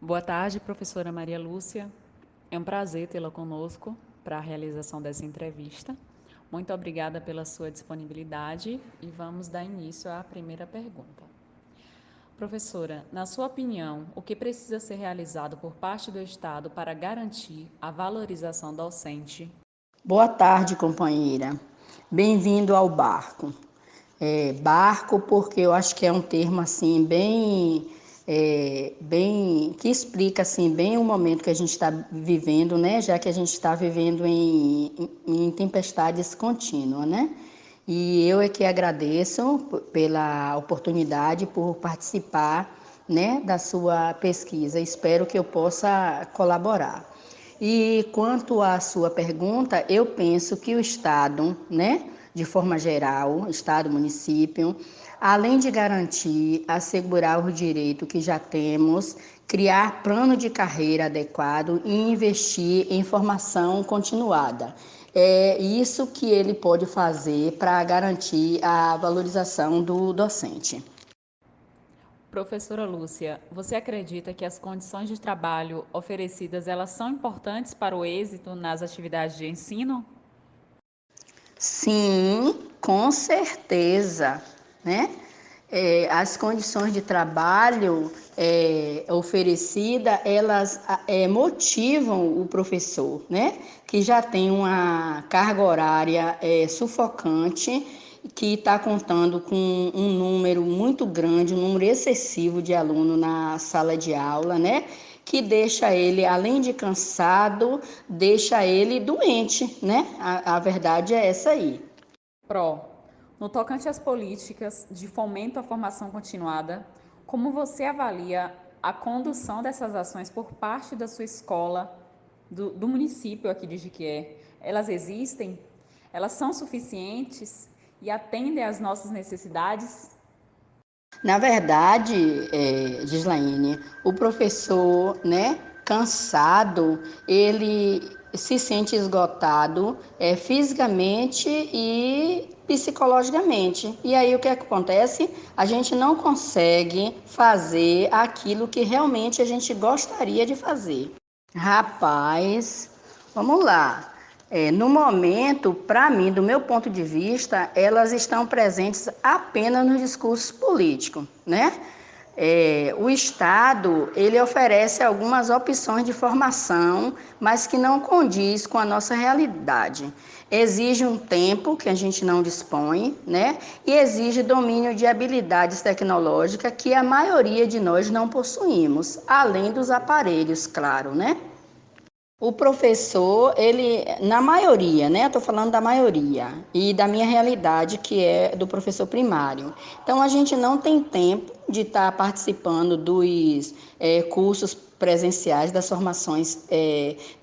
Boa tarde, professora Maria Lúcia. É um prazer tê-la conosco para a realização dessa entrevista. Muito obrigada pela sua disponibilidade e vamos dar início à primeira pergunta. Professora, na sua opinião, o que precisa ser realizado por parte do Estado para garantir a valorização docente? Boa tarde, companheira. Bem-vindo ao barco. Barco porque eu acho que é um termo assim bem que explica assim bem o momento que a gente está vivendo, né? Já que a gente está vivendo em tempestades contínuas, né? E eu é que agradeço pela oportunidade, por participar, né, da sua pesquisa. Espero que eu possa colaborar. E quanto à sua pergunta, eu penso que o Estado, né, de forma geral, Estado, município, além de garantir, assegurar o direito que já temos, criar plano de carreira adequado e investir em formação continuada. É isso que ele pode fazer para garantir a valorização do docente. Professora Lúcia, você acredita que as condições de trabalho oferecidas elas são importantes para o êxito nas atividades de ensino? Sim, com certeza, né? As condições de trabalho oferecida, elas motivam o professor, né? Que já tem uma carga horária sufocante, que está contando com um número muito grande, um número excessivo de aluno na sala de aula, né? Que deixa ele, além de cansado, deixa ele doente, né? A verdade é essa aí. Pro, no tocante às políticas de fomento à formação continuada, como você avalia a condução dessas ações por parte da sua escola, do município aqui de Jiquié? Elas existem? Elas são suficientes e atendem às nossas necessidades? Na verdade, Gislaine, o professor, né, cansado, ele se sente esgotado fisicamente e psicologicamente. E aí o que acontece? A gente não consegue fazer aquilo que realmente a gente gostaria de fazer. Rapaz, vamos lá. No momento, para mim, do meu ponto de vista, elas estão presentes apenas no discurso político, né? O Estado, ele oferece algumas opções de formação, mas que não condiz com a nossa realidade. Exige um tempo que a gente não dispõe, né? E exige domínio de habilidades tecnológicas que a maioria de nós não possuímos, além dos aparelhos, claro, né? O professor, ele, na maioria, né? Eu estou falando da maioria e da minha realidade, que é do professor primário. Então, a gente não tem tempo de estar participando dos cursos presenciais, das formações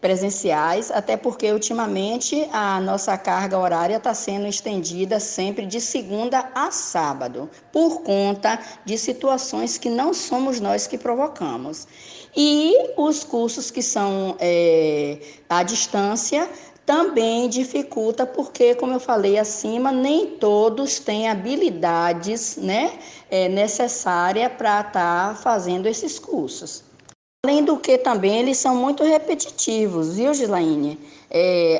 presenciais, até porque, ultimamente, a nossa carga horária está sendo estendida sempre de segunda a sábado, por conta de situações que não somos nós que provocamos. E os cursos que são à distância também dificulta, porque, como eu falei acima, nem todos têm habilidades, né, necessárias para estar fazendo esses cursos. Além do que também eles são muito repetitivos, viu, Gislaine?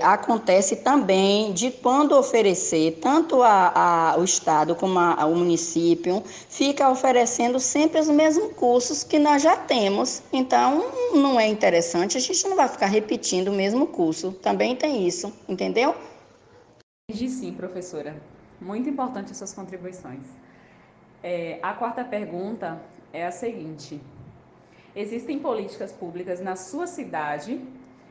Acontece também de quando oferecer, tanto o Estado como o município, fica oferecendo sempre os mesmos cursos que nós já temos. Então, não é interessante, a gente não vai ficar repetindo o mesmo curso. Também tem isso, entendeu? Entendi sim, professora. Muito importante as suas contribuições. A quarta pergunta é a seguinte: existem políticas públicas na sua cidade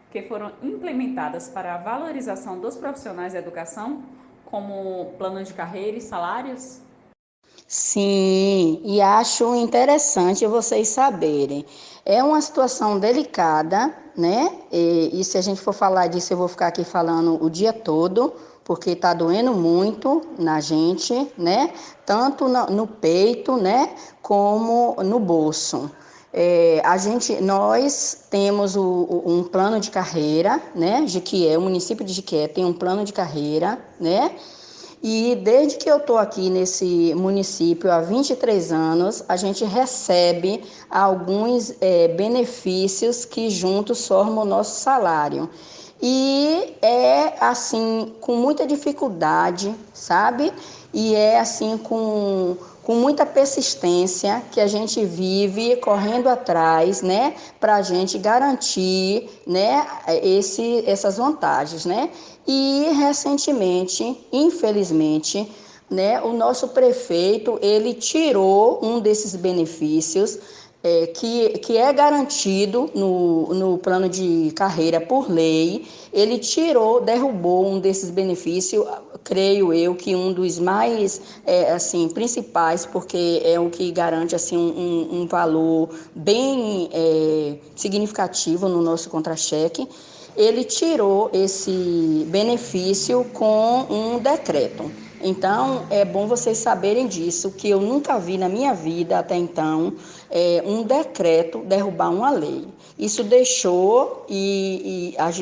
que foram implementadas para a valorização dos profissionais da educação, como plano de carreira e salários? Sim, e acho interessante vocês saberem. É uma situação delicada, né? E se a gente for falar disso, eu vou ficar aqui falando o dia todo, porque está doendo muito na gente, né? Tanto no peito, né? Como no bolso. Nós temos um plano de carreira, né? Jequié, o município de Jequié tem um plano de carreira, né? E desde que eu estou aqui nesse município há 23 anos, a gente recebe alguns benefícios que juntos formam o nosso salário. E é assim, com muita dificuldade, sabe? E é assim, com muita persistência que a gente vive correndo atrás, né? Para a gente garantir, né? Essas vantagens, né? E recentemente, infelizmente, né, o nosso prefeito ele tirou um desses benefícios que é garantido no plano de carreira por lei. Ele tirou, derrubou um desses benefícios, creio eu que um dos mais assim principais, porque é o que garante assim um valor bem significativo no nosso contra-cheque. Ele tirou esse benefício com um decreto. Então, é bom vocês saberem disso, que eu nunca vi na minha vida até então um decreto derrubar uma lei. Isso deixou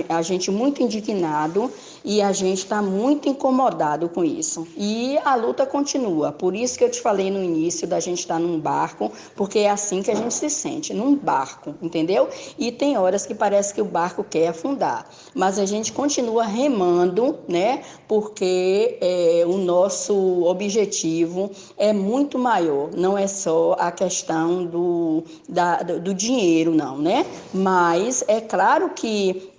a gente muito indignado e a gente está muito incomodado com isso. E a luta continua. Por isso que eu te falei no início da gente estar num barco, porque é assim que a gente se sente, num barco, entendeu? E tem horas que parece que o barco quer afundar, mas a gente continua remando, né? Porque o nosso objetivo é muito maior, não é só a questão do dinheiro, não, né? Mas é claro que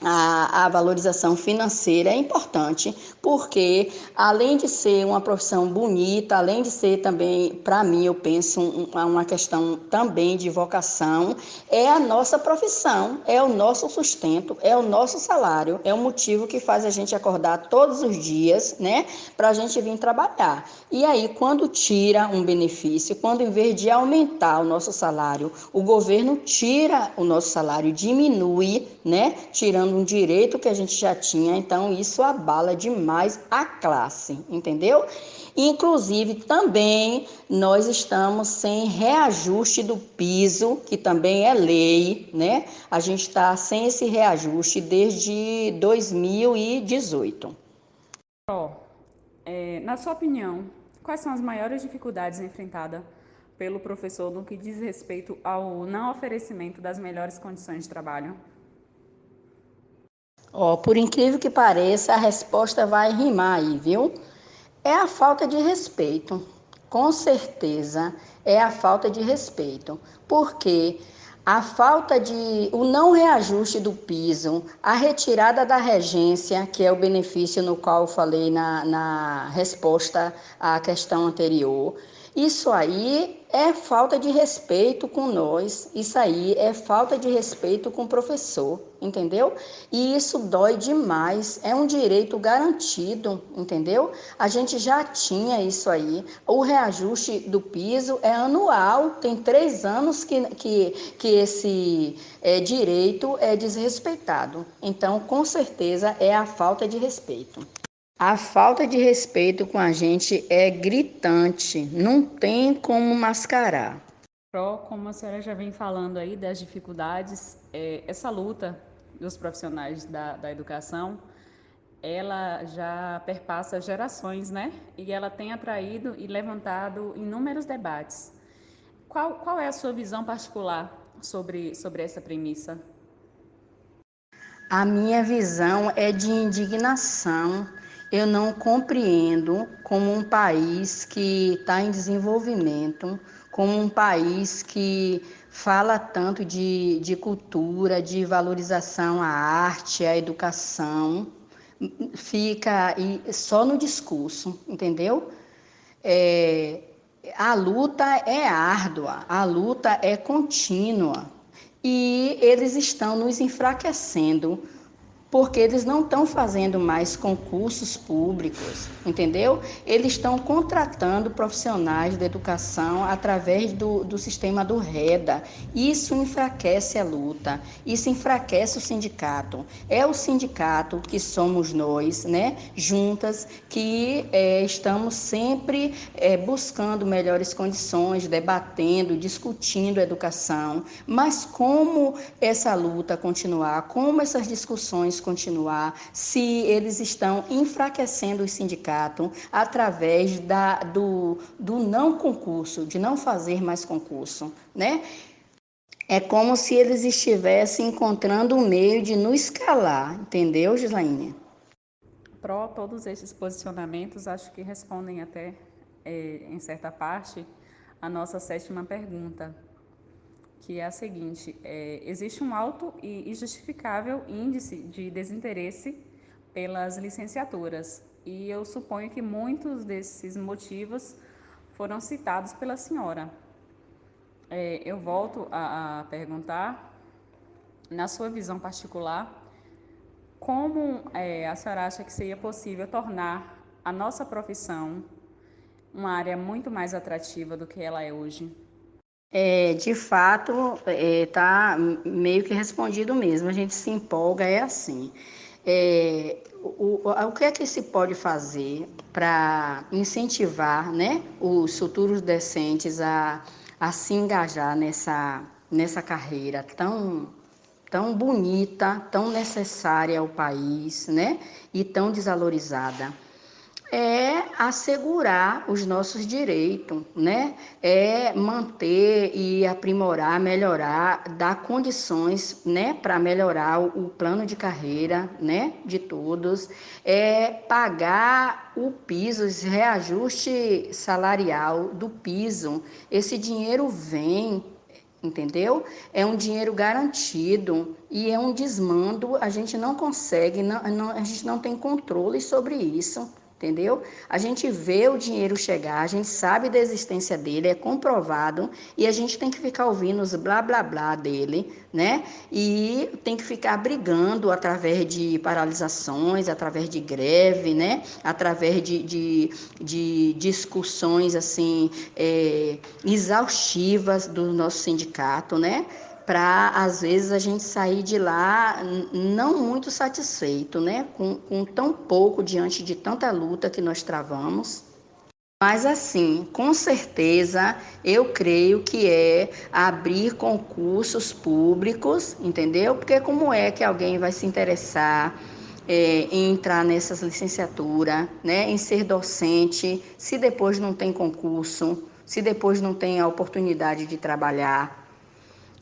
a valorização financeira é importante, porque além de ser uma profissão bonita, além de ser também, para mim, eu penso, uma questão também de vocação, é a nossa profissão, é o nosso sustento, é o nosso salário, é o motivo que faz a gente acordar todos os dias, né, para a gente vir trabalhar. E aí, quando tira um benefício, quando em vez de aumentar o nosso salário, o governo tira o nosso salário, diminui, né, tirando um direito que a gente já tinha, então isso abala demais a classe, entendeu? Inclusive, também nós estamos sem reajuste do piso, que também é lei, né? A gente está sem esse reajuste desde 2018. Ó, na sua opinião, quais são as maiores dificuldades enfrentadas pelo professor no que diz respeito ao não oferecimento das melhores condições de trabalho? Ó, por incrível que pareça, a resposta vai rimar aí, viu? É a falta de respeito. Com certeza é a falta de respeito. Porque o não reajuste do piso, a retirada da regência, que é o benefício no qual eu falei na resposta à questão anterior, isso aí é falta de respeito com nós, isso aí é falta de respeito com o professor, entendeu? E isso dói demais, é um direito garantido, entendeu? A gente já tinha isso aí, o reajuste do piso é anual, tem 3 anos que esse direito é desrespeitado. Então, com certeza, é a falta de respeito. A falta de respeito com a gente é gritante, não tem como mascarar. Como a senhora já vem falando aí das dificuldades, essa luta dos profissionais da educação, ela já perpassa gerações, né? E ela tem atraído e levantado inúmeros debates. Qual é a sua visão particular sobre essa premissa? A minha visão é de indignação. Eu não compreendo como um país que está em desenvolvimento, como um país que fala tanto de cultura, de valorização à arte, à educação, fica só no discurso, entendeu? É, a luta é árdua, a luta é contínua e eles estão nos enfraquecendo porque eles não estão fazendo mais concursos públicos, entendeu? Eles estão contratando profissionais da educação através do sistema do REDA. Isso enfraquece a luta, isso enfraquece o sindicato. É o sindicato que somos nós, né, juntas, que estamos sempre buscando melhores condições, debatendo, discutindo educação, mas como essa luta continuar, como essas discussões continuar se eles estão enfraquecendo o sindicato através do não concurso, de não fazer mais concurso, né? É como se eles estivessem encontrando um meio de nos escalar, entendeu, Gislaine? Todos esses posicionamentos acho que respondem até, em certa parte, a nossa sétima pergunta, que é a seguinte: existe um alto e justificável índice de desinteresse pelas licenciaturas, e eu suponho que muitos desses motivos foram citados pela senhora. Eu volto a perguntar, na sua visão particular, como a senhora acha que seria possível tornar a nossa profissão uma área muito mais atrativa do que ela é hoje? De fato, tá meio que respondido mesmo. A gente se empolga, é assim. O que é que se pode fazer para incentivar, né, os futuros decentes a se engajar nessa carreira tão bonita, tão necessária ao país, né, e tão desvalorizada? É assegurar os nossos direitos, né? É manter e aprimorar, melhorar, dar condições, né, para melhorar o plano de carreira, né, de todos, é pagar o piso, esse reajuste salarial do piso. Esse dinheiro vem, entendeu? É um dinheiro garantido e é um desmando, a gente não consegue, a gente não tem controle sobre isso. Entendeu? A gente vê o dinheiro chegar, a gente sabe da existência dele, é comprovado, e a gente tem que ficar ouvindo os blá blá blá dele, né? E tem que ficar brigando através de paralisações, através de greve, né? Através de discussões assim, exaustivas do nosso sindicato, né? Para às vezes a gente sair de lá não muito satisfeito, né? Com tão pouco diante de tanta luta que nós travamos. Mas assim, com certeza, eu creio que é abrir concursos públicos, entendeu? Porque como é que alguém vai se interessar em entrar nessas licenciaturas, né? Em ser docente, se depois não tem concurso, se depois não tem a oportunidade de trabalhar?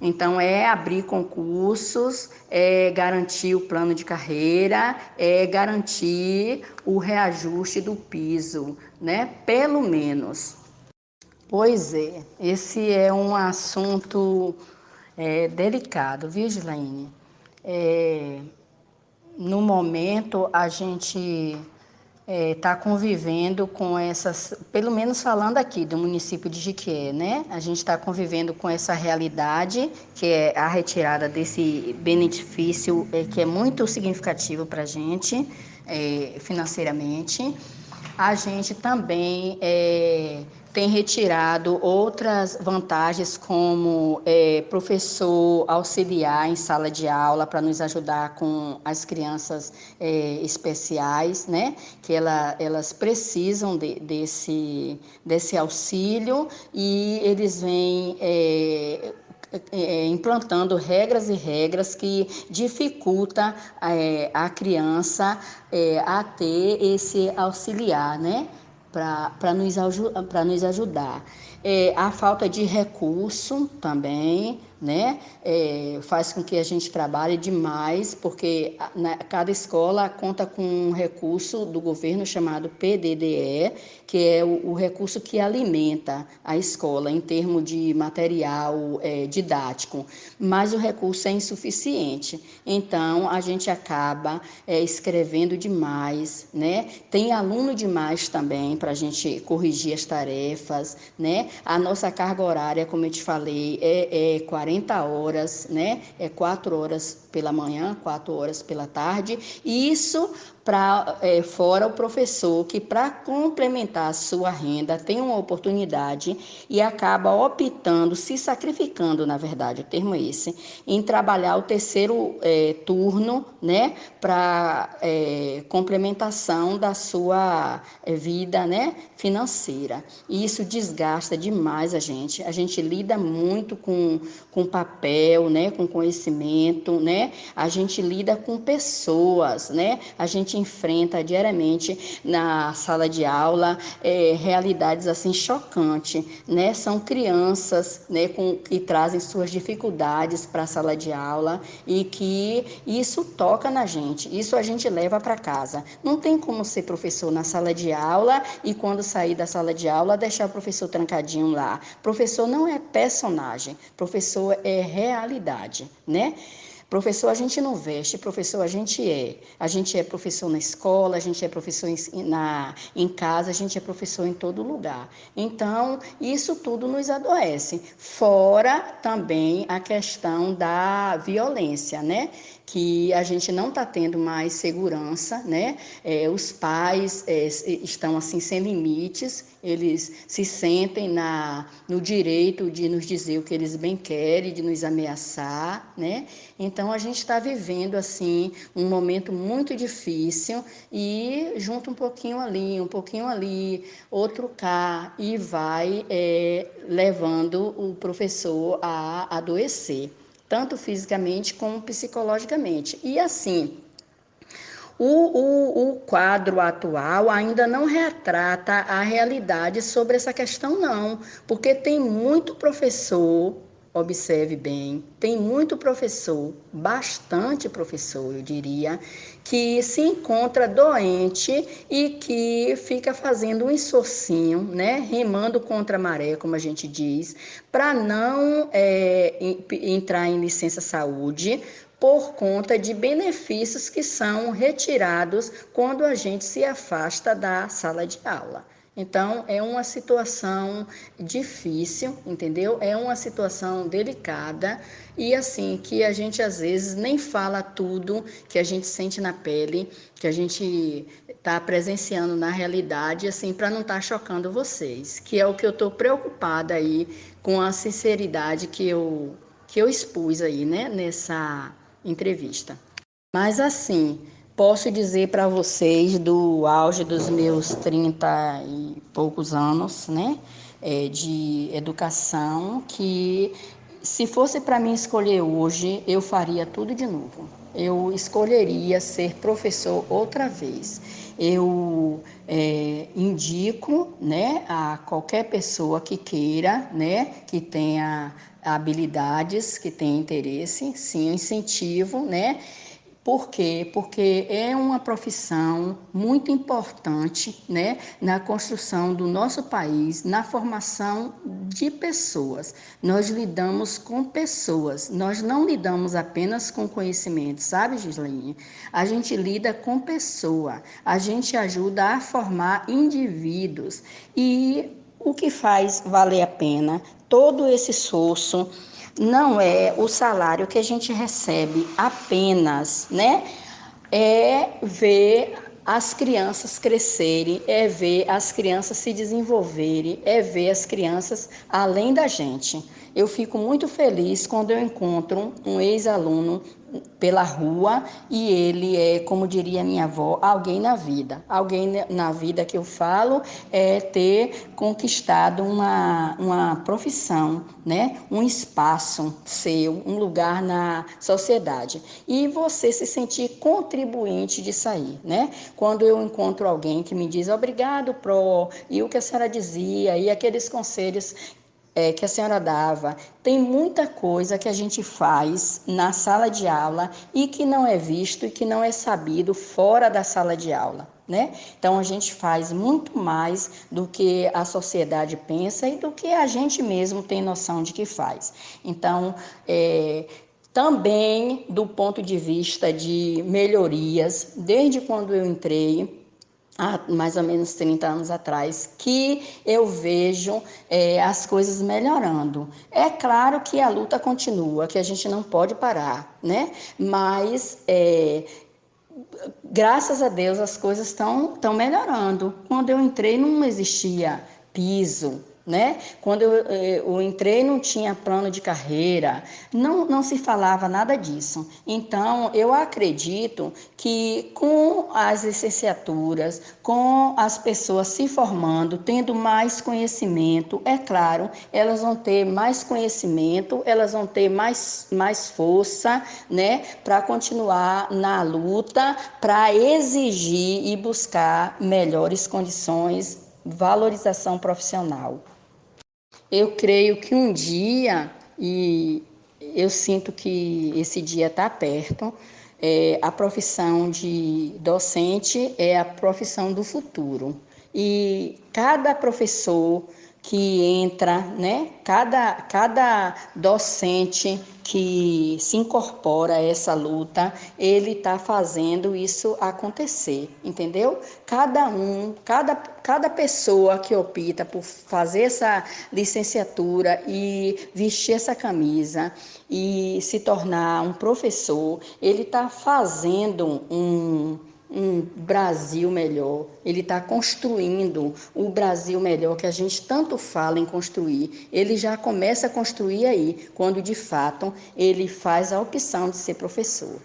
Então, é abrir concursos, é garantir o plano de carreira, é garantir o reajuste do piso, né? Pelo menos. Pois é, esse é um assunto delicado, viu, Gislaine? No momento, a gente está convivendo com essas, pelo menos falando aqui do município de Jiquié, né? A gente está convivendo com essa realidade, que é a retirada desse benefício, que é muito significativo para a gente, financeiramente. A gente também tem retirado outras vantagens, como professor auxiliar em sala de aula para nos ajudar com as crianças especiais, né? Que elas precisam desse auxílio e eles vêm implantando regras e regras que dificulta a criança a ter esse auxiliar, né? Para nos ajudar. A falta de recurso também, né? Faz com que a gente trabalhe demais, porque cada escola conta com um recurso do governo chamado PDDE, que é o recurso que alimenta a escola em termos de material didático, mas o recurso é insuficiente. Então, a gente acaba escrevendo demais, né? Tem aluno demais também para a gente corrigir as tarefas, né? A nossa carga horária, como eu te falei, é 40 horas, né? É 4 horas pela manhã, 4 horas pela tarde, e isso fora o professor que, para complementar a sua renda, tem uma oportunidade e acaba optando, se sacrificando, na verdade, o termo é esse, em trabalhar o terceiro turno, né, para complementação da sua vida, né, financeira. E isso desgasta demais a gente. A gente lida muito com papel, né, com conhecimento, né? A gente lida com pessoas, né? A gente enfrenta diariamente na sala de aula realidades assim chocantes, né? São crianças, né, que trazem suas dificuldades para a sala de aula e que isso toca na gente, isso a gente leva para casa. Não tem como ser professor na sala de aula e quando sair da sala de aula deixar o professor trancadinho lá. Professor não é personagem, professor é realidade, né? Professor a gente não veste, professor a gente é. A gente é professor na escola, a gente é professor em casa, a gente é professor em todo lugar. Então, isso tudo nos adoece. Fora também a questão da violência, né? Que a gente não está tendo mais segurança, né? Os pais estão assim sem limites, eles se sentem no direito de nos dizer o que eles bem querem, de nos ameaçar, né? Então a gente está vivendo assim um momento muito difícil e junta um pouquinho ali, outro cá e vai levando o professor a adoecer, tanto fisicamente como psicologicamente. E assim, o quadro atual ainda não retrata a realidade sobre essa questão, não, porque tem muito professor, observe bem, tem muito professor, bastante professor, eu diria, que se encontra doente e que fica fazendo um esforcinho, né, remando contra a maré, como a gente diz, para não entrar em licença saúde, por conta de benefícios que são retirados quando a gente se afasta da sala de aula. Então, é uma situação difícil, entendeu? É uma situação delicada e assim, que a gente às vezes nem fala tudo que a gente sente na pele, que a gente está presenciando na realidade, assim, para não estar chocando vocês, que é o que eu estou preocupada aí com a sinceridade que eu expus aí, né, nessa entrevista. Mas assim, posso dizer para vocês do auge dos meus 30 e poucos anos, né, de educação, que se fosse para mim escolher hoje, eu faria tudo de novo. Eu escolheria ser professor outra vez. Eu indico, né, a qualquer pessoa que queira, né, que tenha habilidades, que tenha interesse, sim, eu incentivo, né? Por quê? Porque é uma profissão muito importante, né, na construção do nosso país, na formação de pessoas. Nós lidamos com pessoas, nós não lidamos apenas com conhecimento, sabe, Gislaine? A gente lida com pessoa, a gente ajuda a formar indivíduos e o que faz valer a pena todo esse esforço não é o salário que a gente recebe apenas, né? É ver as crianças crescerem, é ver as crianças se desenvolverem, é ver as crianças além da gente. Eu fico muito feliz quando eu encontro um ex-aluno pela rua e ele é, como diria minha avó, alguém na vida. Alguém na vida que eu falo é ter conquistado uma profissão, né? Um espaço seu, um lugar na sociedade. E você se sentir contribuinte de sair, né? Quando eu encontro alguém que me diz obrigado, Pro, e o que a senhora dizia, e aqueles conselhos que a senhora dava. Tem muita coisa que a gente faz na sala de aula e que não é visto e que não é sabido fora da sala de aula, né? Então a gente faz muito mais do que a sociedade pensa e do que a gente mesmo tem noção de que faz. Então, também do ponto de vista de melhorias, desde quando eu entrei, há mais ou menos 30 anos atrás, que eu vejo as coisas melhorando. É claro que a luta continua, que a gente não pode parar, né? Mas graças a Deus as coisas estão melhorando. Quando eu entrei não existia piso, né? Quando eu entrei não tinha plano de carreira, não se falava nada disso. Então eu acredito que com as licenciaturas, com as pessoas se formando, tendo mais conhecimento, é claro, elas vão ter mais conhecimento, elas vão ter mais força, né, para continuar na luta, para exigir e buscar melhores condições, valorização profissional. Eu creio que um dia, e eu sinto que esse dia está perto, a profissão de docente é a profissão do futuro. E cada professor que entra, né? Cada docente que se incorpora a essa luta, ele está fazendo isso acontecer, entendeu? Cada pessoa que opta por fazer essa licenciatura e vestir essa camisa e se tornar um professor, ele está fazendo um Brasil melhor, ele está construindo o Brasil melhor que a gente tanto fala em construir. Ele já começa a construir aí, quando de fato ele faz a opção de ser professor.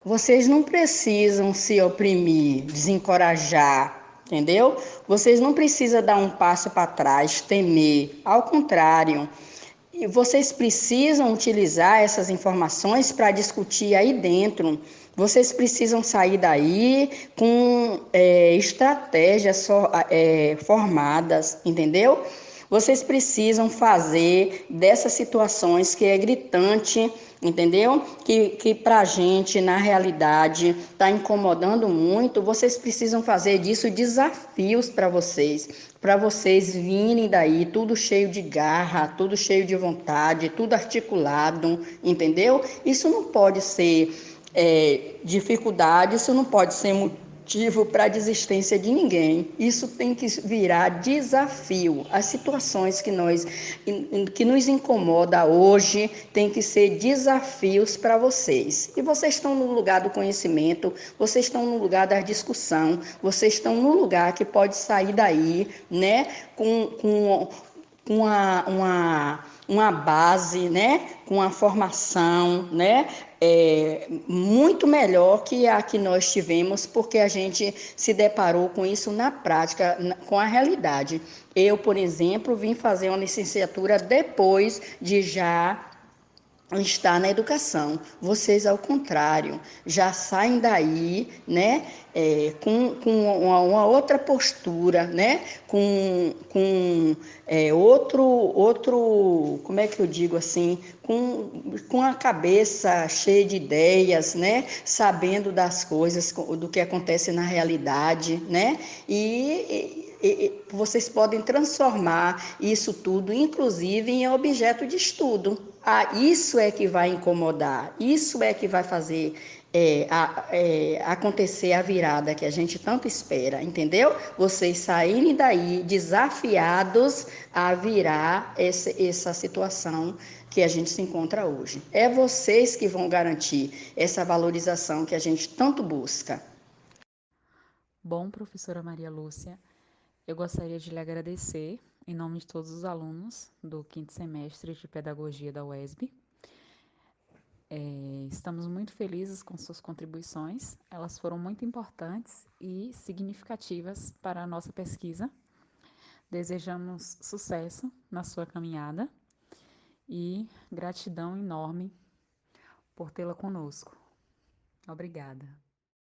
Vocês não precisam se oprimir, desencorajar, entendeu? Vocês não precisam dar um passo para trás, temer. Ao contrário, e vocês precisam utilizar essas informações para discutir aí dentro. Vocês precisam sair daí com estratégias formadas, entendeu? Vocês precisam fazer dessas situações que é gritante, entendeu? Que para a gente, na realidade, está incomodando muito. Vocês precisam fazer disso desafios para vocês virem daí tudo cheio de garra, tudo cheio de vontade, tudo articulado, entendeu? Isso não pode ser dificuldade, isso não pode ser motivo para a desistência de ninguém. Isso tem que virar desafio. As situações que nos incomoda hoje tem que ser desafios para vocês. E vocês estão no lugar do conhecimento, vocês estão no lugar da discussão, vocês estão no lugar que pode sair daí, né, com uma base, né, com uma formação, né, muito melhor que a que nós tivemos, porque a gente se deparou com isso na prática, com a realidade. Eu, por exemplo, vim fazer uma licenciatura depois de já está na educação. Vocês, ao contrário, já saem daí, né, com uma outra postura, né, como é que eu digo assim, com a cabeça cheia de ideias, né, sabendo das coisas, do que acontece na realidade, né, e vocês podem transformar isso tudo, inclusive, em objeto de estudo. Isso é que vai incomodar, isso é que vai fazer acontecer a virada que a gente tanto espera, entendeu? Vocês saírem daí desafiados a virar essa situação que a gente se encontra hoje. É vocês que vão garantir essa valorização que a gente tanto busca. Bom, professora Maria Lúcia, eu gostaria de lhe agradecer em nome de todos os alunos do quinto semestre de Pedagogia da UESB. Estamos muito felizes com suas contribuições, elas foram muito importantes e significativas para a nossa pesquisa. Desejamos sucesso na sua caminhada e gratidão enorme por tê-la conosco. Obrigada.